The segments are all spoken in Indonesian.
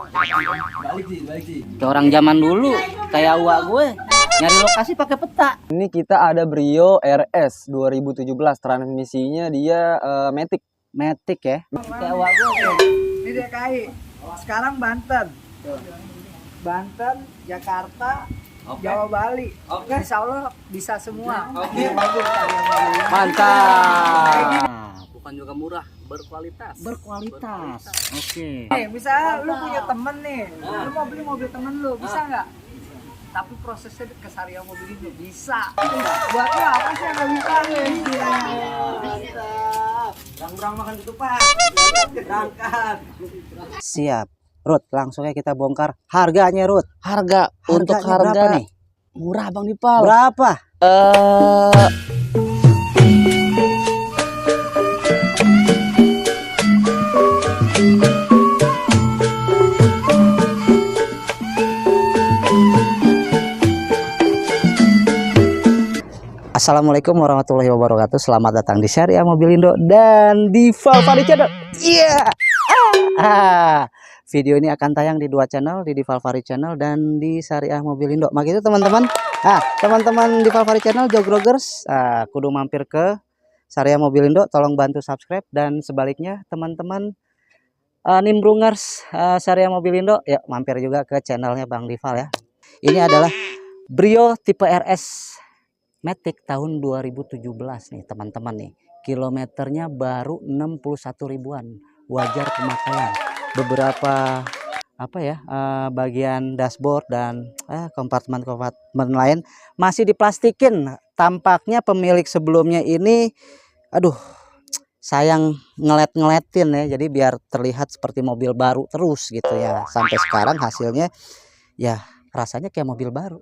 Kayak orang zaman dulu, kayak uak gue nyari lokasi pakai peta. Ini kita ada Brio RS 2017, transmisinya dia Matic. Matic ya. Kayak uak gue. Ini DKI. Sekarang Banten. Banten, Jakarta, Jawa, Bali. Insya Allah bisa semua. Mantap. Bukan juga murah, berkualitas. Berkualitas. Oke. Nih, misalnya lu punya temen nih, lu mau beli mobil temen lu, bisa nggak? Tapi prosesnya ke Saria Mobil itu bisa. Buat lu apa sih yang nggak bisa nih? Berang makan ketupat. Berangkat. Siap. Ruth, langsung aja kita bongkar harganya, Ruth. Harga untuk harga berapa nih? Murah Bang Dipal. Berapa? Assalamualaikum warahmatullahi wabarakatuh. Selamat datang di Syariah Mobilindo dan di Valvari Channel. Iya. Video ini akan tayang di dua channel, di Valvari Channel dan di Syariah Mobilindo. Maka itu teman-teman. Teman-teman di Valvari Channel, Jogrogers, kudu mampir ke Syariah Mobilindo. Tolong bantu subscribe, dan sebaliknya teman-teman Nimbrungers Syariah Mobilindo, ya mampir juga ke channelnya Bang Dival ya. Ini adalah Brio tipe RS Matic tahun 2017 nih teman-teman nih. Kilometernya baru 61 ribuan. Wajar pemakaian. Beberapa bagian dashboard dan kompartemen-kompartemen lain masih diplastikin. Tampaknya pemilik sebelumnya ini sayang ngeliatin ya. Jadi biar terlihat seperti mobil baru terus gitu ya. Sampai sekarang hasilnya ya rasanya kayak mobil baru.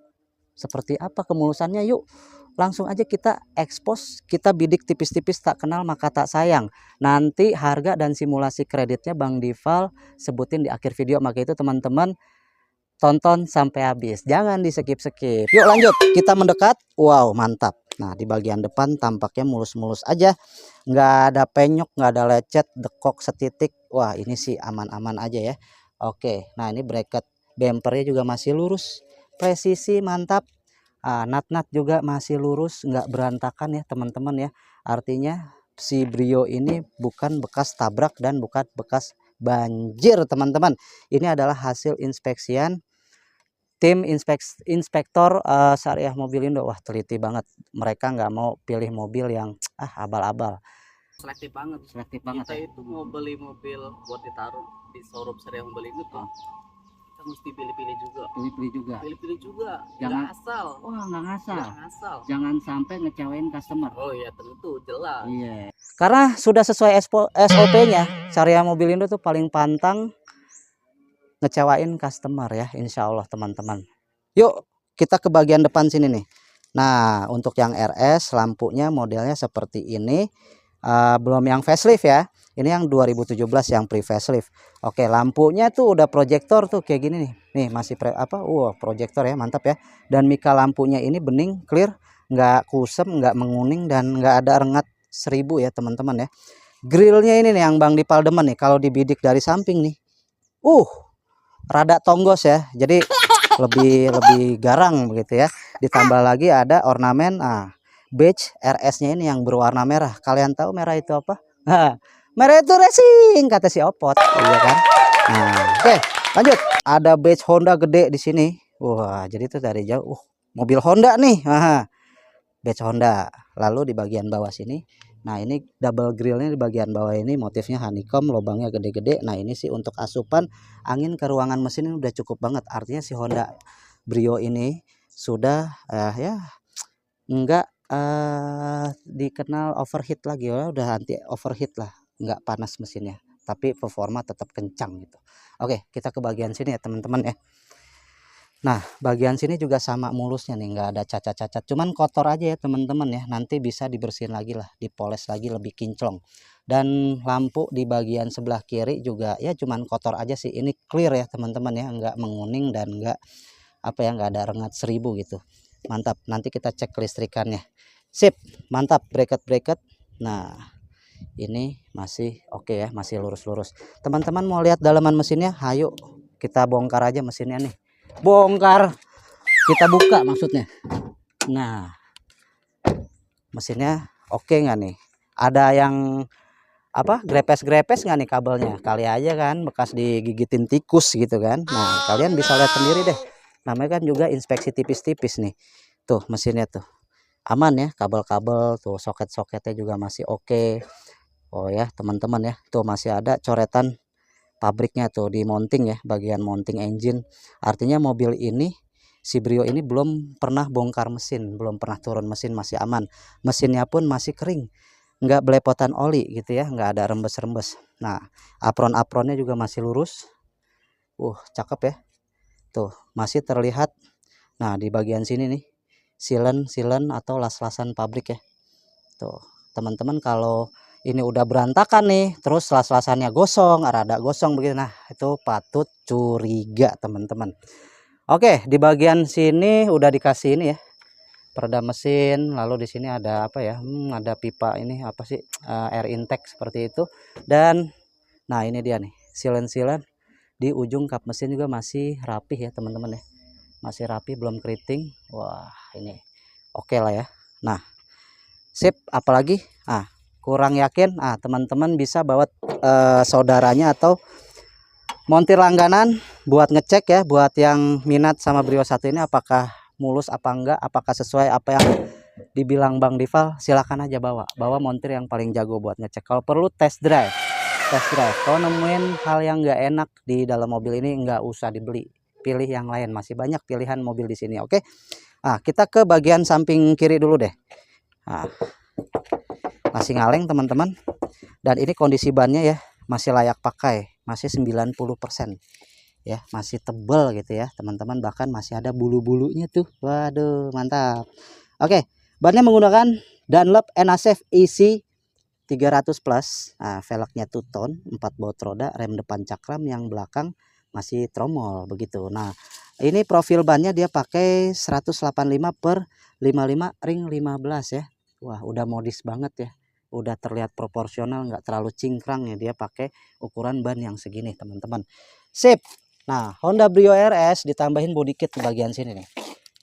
Seperti apa kemulusannya, yuk langsung aja kita expose, kita bidik tipis-tipis, tak kenal maka tak sayang. Nanti harga dan simulasi kreditnya Bang Dival sebutin di akhir video. Maka itu teman-teman tonton sampai habis, jangan di skip-skip. Yuk lanjut, kita mendekat. Wow, mantap. Nah, di bagian depan tampaknya mulus-mulus aja, nggak ada penyok, nggak ada lecet, dekok setitik. Wah, ini sih aman-aman aja ya. Oke, nah ini bracket bumpernya juga masih lurus, presisi mantap. Nat-nat juga masih lurus, nggak berantakan ya teman-teman ya. Artinya si Brio ini bukan bekas tabrak dan bukan bekas banjir teman-teman. Ini adalah hasil inspeksian tim inspektor Syariah Mobilindo. Wah, teliti banget. Mereka nggak mau pilih mobil yang abal-abal. Selektif banget. Kita itu mau beli mobil buat ditaruh di showroom Syariah Mobilindo tuh. Mesti pilih-pilih juga. Jangan asal. Wah, nggak ngasal. Jangan sampai ngecewain customer. Oh iya, tentu jelas. Iya. Karena sudah sesuai SOP-nya, Syariah Mobilindo tuh paling pantang ngecewain customer ya, insya Allah teman-teman. Yuk kita ke bagian depan sini nih. Nah, untuk yang RS lampunya modelnya seperti ini. Belum yang facelift ya. Ini yang 2017 yang pre facelift. Oke, lampunya tuh udah proyektor tuh kayak gini nih. Nih masih proyektor ya, mantap ya. Dan mika lampunya ini bening, clear, nggak kusem, nggak menguning, dan nggak ada rengat 1000 ya teman-teman ya. Grillnya ini nih yang Bang Dipal demen nih, kalau dibidik dari samping nih. Rada tonggos ya. Jadi lebih garang begitu ya. Ditambah lagi ada ornamen badge RS-nya ini yang berwarna merah. Kalian tahu merah itu apa? Merah itu racing kata si Opot, iya kan? Nah, oke, lanjut. Ada badge Honda gede di sini. Wah, jadi itu dari jauh. Mobil Honda nih. Badge Honda. Lalu di bagian bawah sini. Nah, ini double grillnya di bagian bawah ini motifnya honeycomb, lubangnya gede-gede. Nah, ini sih untuk asupan angin ke ruangan mesin ini udah cukup banget. Artinya si Honda Brio ini sudah enggak dikenal overheat lagi ya, udah anti overheat lah, nggak panas mesinnya, tapi performa tetap kencang gitu. Oke, kita ke bagian sini ya teman-teman ya. Nah, bagian sini juga sama mulusnya nih, nggak ada cacat-cacat, cuman kotor aja ya teman-teman ya. Nanti bisa dibersihin lagi lah, dipoles lagi lebih kinclong. Dan lampu di bagian sebelah kiri juga ya cuman kotor aja sih. Ini clear ya teman-teman ya, nggak menguning dan nggak ada rengat 1000 gitu. Mantap, nanti kita cek kelistrikannya. Sip, mantap. Bracket. Nah, ini masih oke ya, masih lurus-lurus. Teman-teman mau lihat dalaman mesinnya? Hayo kita bongkar aja mesinnya nih. Bongkar, kita buka maksudnya. Nah, mesinnya oke nggak nih? Ada yang apa, grepes-grepes nggak nih kabelnya? Kali aja kan bekas digigitin tikus gitu kan. Nah, kalian bisa lihat sendiri deh. Namanya kan juga inspeksi tipis-tipis nih. Tuh mesinnya tuh aman ya, kabel-kabel tuh, soket-soketnya juga masih oke. Oh ya teman-teman ya, tuh masih ada coretan pabriknya tuh di mounting ya, bagian mounting engine. Artinya mobil ini, si Brio ini belum pernah bongkar mesin, belum pernah turun mesin, masih aman. Mesinnya pun masih kering, nggak belepotan oli gitu ya, nggak ada rembes-rembes. Nah, apron-apronnya juga masih lurus. Cakep ya. Tuh masih terlihat. Nah, di bagian sini nih silen atau las-lasan pabrik ya. Tuh teman-teman, kalau ini udah berantakan nih, terus las-lasannya gosong, rada gosong begitu, nah itu patut curiga teman-teman. Oke, di bagian sini udah dikasih ini ya, peredam mesin. Lalu di sini ada apa ya, ada pipa ini apa sih, air intake seperti itu. Dan nah ini dia nih, silen-silen di ujung kap mesin juga masih rapih ya teman-teman ya, masih rapi, belum keriting. Wah ini oke lah ya. Nah sip, apalagi kurang yakin, teman-teman bisa bawa saudaranya atau montir langganan buat ngecek ya, buat yang minat sama Brio 1 ini apakah mulus apa enggak, apakah sesuai apa yang dibilang Bang Dival. Silakan aja bawa montir yang paling jago buat ngecek. Kalau perlu test drive. Kalau nemuin hal yang enggak enak di dalam mobil ini, enggak usah dibeli, pilih yang lain, masih banyak pilihan mobil di sini. Oke, kita ke bagian samping kiri dulu deh. Masih ngaleng teman-teman, dan ini kondisi bannya ya masih layak pakai, masih 90% ya, masih tebal gitu ya teman-teman, bahkan masih ada bulu-bulunya tuh. Waduh mantap. Oke, bannya menggunakan Dunlop NASF EC 300 plus. Velgnya 2 tone, 4 baut roda, rem depan cakram, yang belakang masih tromol begitu. Nah ini profil bannya dia pakai 185/55 ring 15 ya. Wah udah modis banget ya, udah terlihat proporsional, nggak terlalu cingkrang ya, dia pakai ukuran ban yang segini teman-teman. Sip. Nah Honda Brio RS ditambahin body kit di bagian sini nih.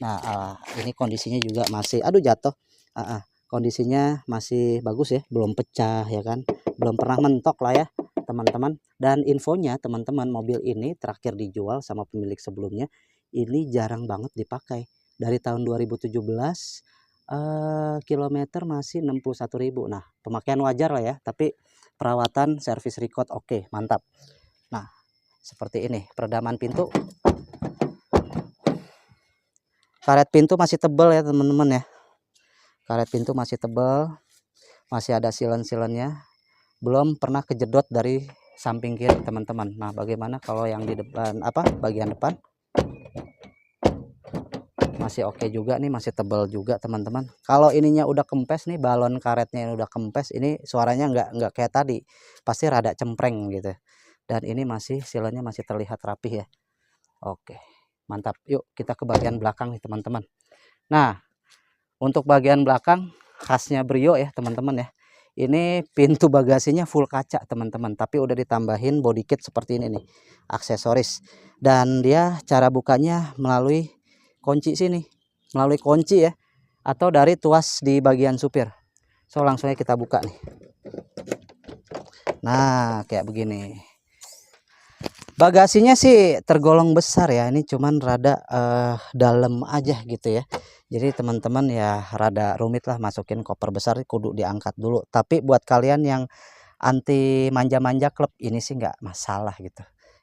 Nah ini kondisinya juga masih, aduh jatuh, kondisinya masih bagus ya, belum pecah ya kan, belum pernah mentok lah ya teman-teman. Dan infonya teman-teman, mobil ini terakhir dijual sama pemilik sebelumnya ini jarang banget dipakai. Dari tahun 2017 kilometer masih 61.000. Nah pemakaian wajar lah ya, tapi perawatan servis record oke, mantap. Nah seperti ini peredaman pintu, karet pintu masih tebal ya teman-teman ya, karet pintu masih tebal, masih ada silen-silennya, belum pernah kejedot dari samping kiri teman-teman. Nah bagaimana kalau yang di depan, bagian depan masih oke juga nih, masih tebal juga teman-teman. Kalau ininya udah kempes nih, balon karetnya yang udah kempes, ini suaranya nggak kayak tadi, pasti rada cempreng gitu. Dan ini masih silennya masih terlihat rapih ya. Oke mantap, yuk kita ke bagian belakang nih teman-teman. Nah untuk bagian belakang khasnya Brio ya teman-teman ya, ini pintu bagasinya full kaca teman-teman, tapi udah ditambahin body kit seperti ini nih, aksesoris. Dan dia cara bukanya melalui kunci sini, melalui kunci ya, atau dari tuas di bagian supir. So langsungnya kita buka nih. Nah kayak begini. Bagasinya sih tergolong besar ya, ini cuman rada dalam aja gitu ya. Jadi teman-teman ya rada rumit lah masukin koper besar, kudu diangkat dulu. Tapi buat kalian yang anti manja-manja klub, ini sih nggak masalah gitu.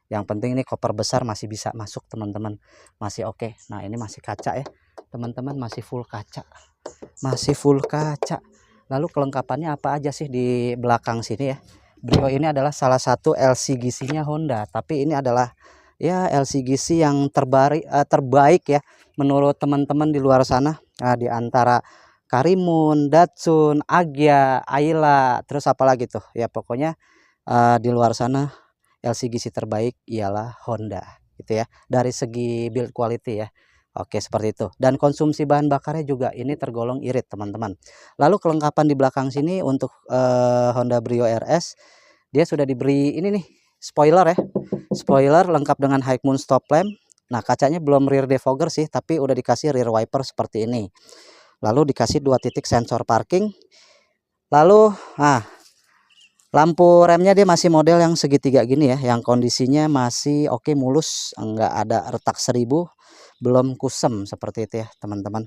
Yang penting ini koper besar masih bisa masuk teman-teman, masih oke. Nah ini masih kaca ya teman-teman, masih full kaca, masih full kaca. Lalu kelengkapannya apa aja sih di belakang sini ya? Brio ini adalah salah satu LCGC-nya Honda, tapi ini adalah ya LCGC yang terbaik ya menurut teman-teman di luar sana. Nah, di antara Karimun, Datsun, Agya, Ayla, terus apa lagi tuh ya, pokoknya di luar sana LCGC terbaik ialah Honda gitu ya, dari segi build quality ya. Oke seperti itu. Dan konsumsi bahan bakarnya juga ini tergolong irit teman-teman. Lalu kelengkapan di belakang sini untuk Honda Brio RS, dia sudah diberi ini nih spoiler ya, Spoiler lengkap dengan high moon stop lamp. Nah, kacanya belum rear defogger sih, tapi udah dikasih rear wiper seperti ini. Lalu dikasih 2 titik sensor parking. Lalu lampu remnya dia masih model yang segitiga gini ya, yang kondisinya masih oke, mulus, enggak ada retak 1000, belum kusem seperti itu ya teman-teman.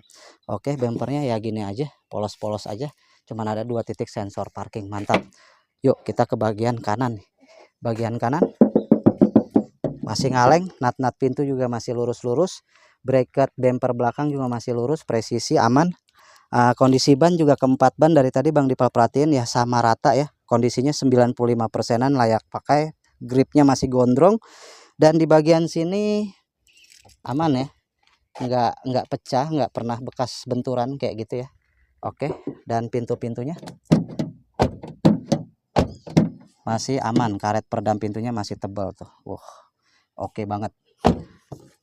Oke, bumpernya ya gini aja, polos-polos aja, cuman ada 2 titik sensor parking, mantap. Yuk kita ke bagian kanan. Bagian kanan masih ngaleng, nat-nat pintu juga masih lurus-lurus, bracket bumper belakang juga masih lurus, presisi aman. Kondisi ban juga keempat ban dari tadi Bang Dipal perhatiin ya sama rata ya, kondisinya 95%-an layak pakai, gripnya masih gondrong, dan di bagian sini aman ya, nggak pecah, nggak pernah bekas benturan kayak gitu ya. Oke, dan pintu-pintunya masih aman, karet perdam pintunya masih tebal tuh. Oke banget.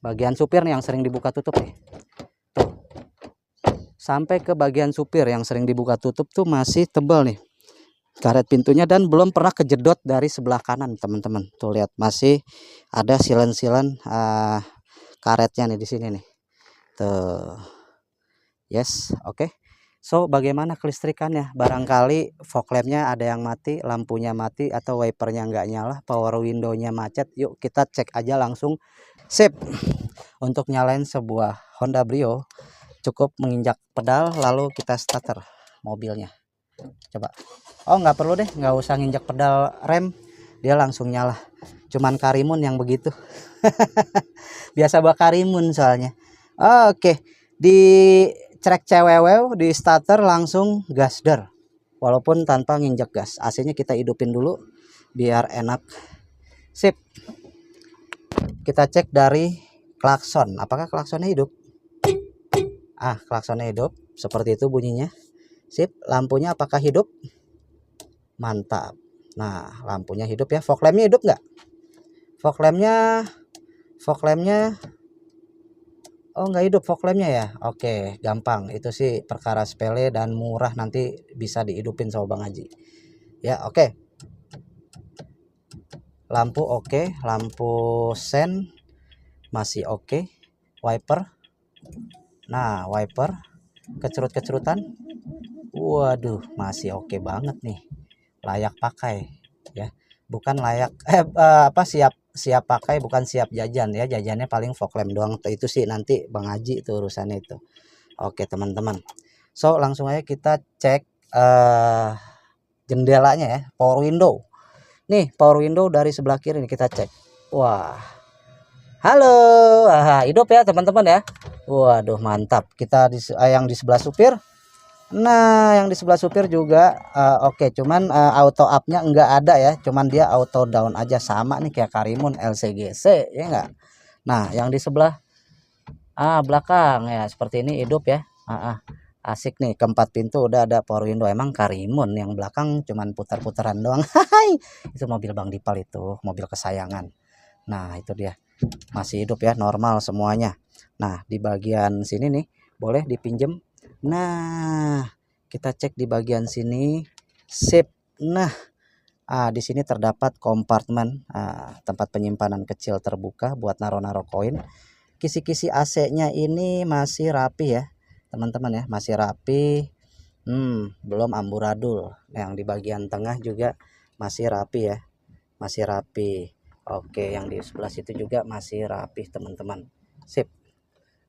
Bagian supir nih yang sering dibuka tutup nih. Tuh. Sampai ke bagian supir yang sering dibuka tutup tuh masih tebal nih karet pintunya, dan belum pernah kejedot dari sebelah kanan teman-teman. Tuh lihat masih ada silen-silen karetnya nih di sini nih. Tuh. Yes, oke. So, bagaimana kelistrikannya? Barangkali fog lampnya ada yang mati, lampunya mati, atau wipernya nggak nyala, power windownya macet. Yuk kita cek aja langsung. Sip. Untuk nyalain sebuah Honda Brio, cukup menginjak pedal, lalu kita starter mobilnya. Coba. Oh, nggak perlu deh, nggak usah nginjak pedal rem, dia langsung nyala. Cuman Karimun yang begitu. Biasa bawa Karimun soalnya. Oke, di trek cewewew di starter langsung gasder, walaupun tanpa nginjak gas. AC-nya kita hidupin dulu biar enak. Sip. Kita cek dari klakson, apakah klaksonnya hidup? Klaksonnya hidup, seperti itu bunyinya. Sip. Lampunya apakah hidup? Mantap. Nah, lampunya hidup ya. Fog lampnya hidup nggak? Fog lampnya oh, nggak hidup fog lampnya ya. Oke, gampang, itu sih perkara sepele dan murah, nanti bisa dihidupin sama Bang Haji ya. Oke, lampu oke, lampu sen masih oke. Wiper, nah wiper kecerut-kecurutan, waduh masih oke banget nih, layak pakai ya, bukan layak siap pakai, bukan siap jajan ya. Jajannya paling fog lamp doang, itu sih nanti Bang Haji itu urusannya itu. Oke teman-teman, so langsung aja kita cek jendelanya ya, power window nih. Power window dari sebelah kiri nih kita cek. Wah, halo, hidup ya teman-teman ya. Waduh mantap. Kita yang di sebelah supir. Nah, yang di sebelah supir juga oke, cuman auto up-nya enggak ada ya, cuman dia auto down aja, sama nih kayak Karimun LCGC ya enggak. Nah, yang di sebelah belakang ya seperti ini hidup ya. Asik nih, keempat pintu udah ada power window. Emang Karimun yang belakang cuman putar-putaran doang. Itu mobil Bang Dipal, itu mobil kesayangan. Nah, itu dia. Masih hidup ya, normal semuanya. Nah, di bagian sini nih boleh dipinjem. Nah, kita cek di bagian sini. Sip. Nah, di sini terdapat kompartemen tempat penyimpanan kecil terbuka buat naro-naro koin. Kisi-kisi AC-nya ini masih rapi ya, teman-teman ya, masih rapi. Belum amburadul. Yang di bagian tengah juga masih rapi ya, masih rapi. Oke, yang di sebelah situ juga masih rapi teman-teman. Sip.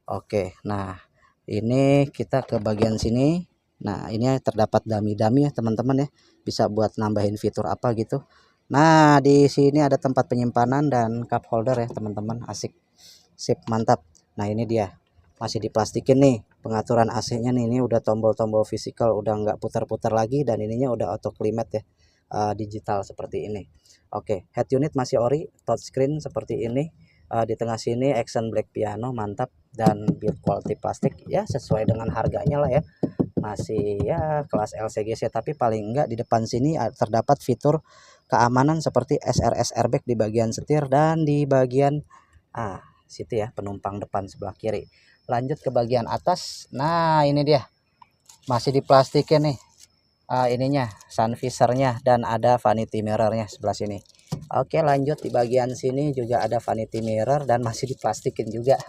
Oke, nah ini kita ke bagian sini. Nah, ini terdapat dummy-dummy ya teman-teman ya, bisa buat nambahin fitur apa gitu. Nah, di sini ada tempat penyimpanan dan cup holder ya teman-teman. Asik. Sip, mantap. Nah, ini dia. Masih diplastikin nih pengaturan AC-nya nih. Ini udah tombol-tombol fisikal, udah nggak putar-putar lagi, dan ininya udah auto climate ya, digital seperti ini. Oke, head unit masih ori, touchscreen seperti ini. Di tengah sini accent black piano, mantap, dan build quality plastik ya, sesuai dengan harganya lah ya. Masih ya kelas LCGC, tapi paling enggak di depan sini terdapat fitur keamanan seperti SRS airbag di bagian setir dan di bagian situ ya, penumpang depan sebelah kiri. Lanjut ke bagian atas. Nah, ini dia. Masih diplastikin nih ininya, sun visornya, dan ada vanity mirrornya sebelah sini. Oke, lanjut di bagian sini juga ada vanity mirror dan masih diplastikin juga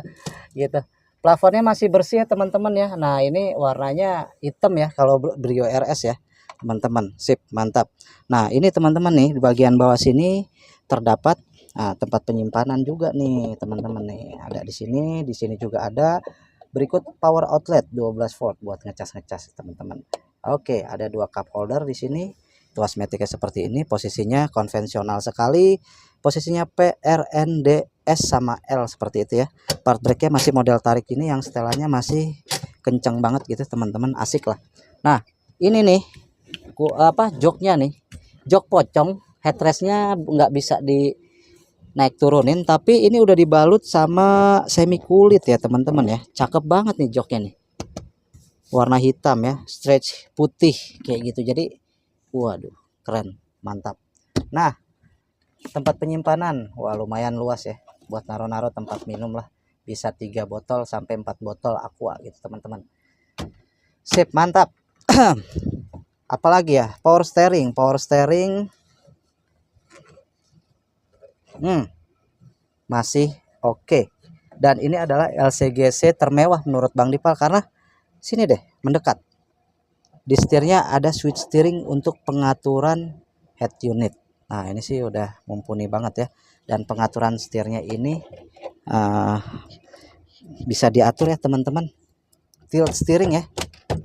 gitu. Plafonnya masih bersih ya teman-teman ya. Nah ini warnanya hitam ya kalau Brio RS ya teman-teman. Sip, mantap. Nah ini teman-teman nih di bagian bawah sini terdapat tempat penyimpanan juga nih teman-teman nih. Ada di sini juga ada. Berikut power outlet 12 volt buat ngecas-ngecas teman-teman. Oke, ada 2 cup holder di sini. Tuas metiknya seperti ini, posisinya konvensional sekali. Posisinya P, R, N, D, S sama L seperti itu ya. Part brake-nya masih model tarik ini yang setelannya masih kenceng banget gitu teman-teman, asik lah. Nah, ini nih joknya nih. Jok pocong, headrestnya nggak bisa di naik turunin, tapi ini udah dibalut sama semi kulit ya teman-teman ya. Cakep banget nih joknya nih. Warna hitam ya, stretch putih kayak gitu. Jadi waduh, keren, mantap. Nah, tempat penyimpanan, wah lumayan luas ya, buat naro-naro tempat minum lah. Bisa 3 botol sampai 4 botol aqua gitu teman-teman. Sip, mantap. Apalagi ya, power steering. Masih oke. Dan ini adalah LCGC termewah menurut Bang Dipal karena sini deh, mendekat. Di setirnya ada switch steering untuk pengaturan head unit. Nah ini sih udah mumpuni banget ya. Dan pengaturan setirnya ini bisa diatur ya teman-teman. Tilt steering ya.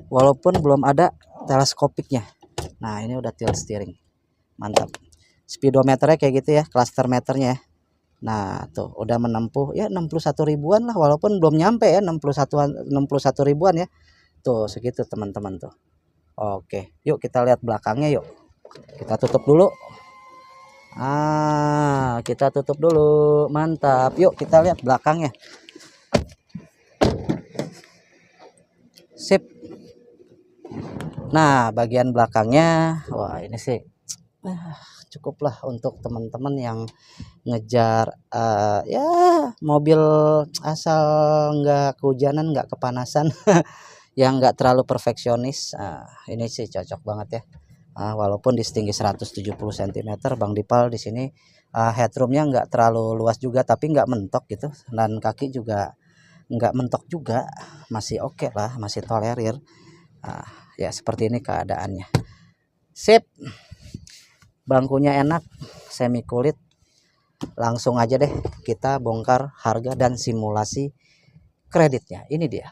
Walaupun belum ada teleskopiknya. Nah ini udah tilt steering. Mantap. Speedometernya kayak gitu ya. Cluster meternya ya. Nah tuh udah menempuh ya 61 ribuan lah. Walaupun belum nyampe ya 61 ribuan ya. Tuh segitu teman-teman tuh. Oke, yuk kita lihat belakangnya yuk. Kita tutup dulu. Kita tutup dulu. Mantap. Yuk kita lihat belakangnya. Sip. Nah, bagian belakangnya, wah ini sih cukuplah untuk teman-teman yang ngejar ya mobil asal nggak kehujanan, nggak kepanasan. Yang enggak terlalu perfeksionis. Ini sih cocok banget ya. Walaupun di setinggi 170 cm, Bang Dipal di sini headroomnya enggak terlalu luas juga, tapi enggak mentok gitu, dan kaki juga enggak mentok juga, masih oke lah, masih tolerir. Ya seperti ini keadaannya. Sip, bangkunya enak, semi kulit. Langsung aja deh kita bongkar harga dan simulasi kreditnya. Ini dia.